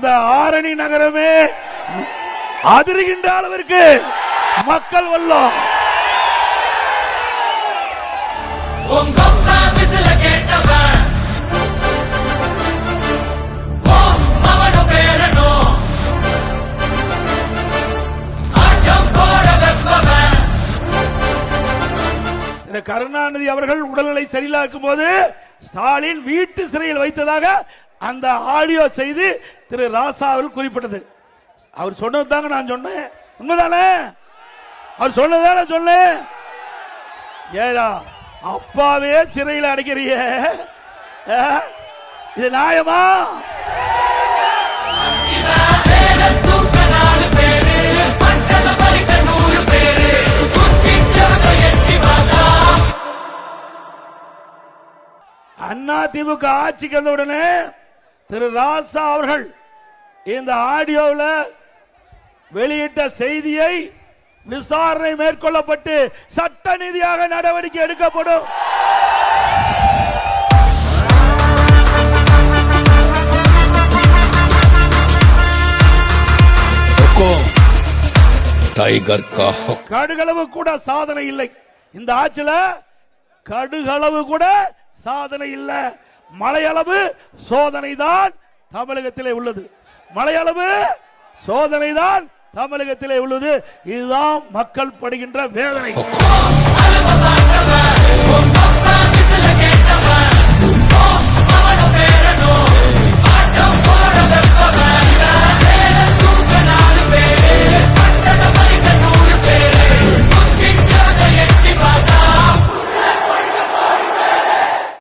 இந்த ஆரணி நகரமே அதிர்கின்ற அளவிற்கு மக்கள் வெள்ளம். கருணாநிதி அவர்கள் உடல்நிலை சரியில்லாக்கும் போது ஸ்டாலின் வீட்டு சிறையில் வைத்ததாக அந்த ஆடியோ செய்தி திரு ராசாவில் குறிப்பிட்டது. அவர் சொன்னது தாங்க நான் சொன்னேன். உண்மைதானே? அவர் சொன்னதானே சொன்னேன். ஏடா அப்பாவே சிறையில் அடைக்கிறிய, இது நியாயமா? அண்ணா திமுக ஆட்சிக்கு வந்த உடனே திரு ராசா அவர்கள் இந்த ஆடியோவில் வெளியிட்ட செய்தியை விசாரணை மேற்கொள்ளப்பட்டு சட்ட நீதியாக நடவடிக்கை எடுக்கப்படும். கடுகளவு கூட சாதனை இல்லை இந்த ஆட்சியில, கடுகளவு கூட சாதனை இல்ல. மலையளவு சோதனை தான் தமிழகத்திலே உள்ளது. மலையளவு சோதனை தான் தமிழகத்திலே உள்ளது. இதுதான் மக்கள் படுகின்ற வேதனை.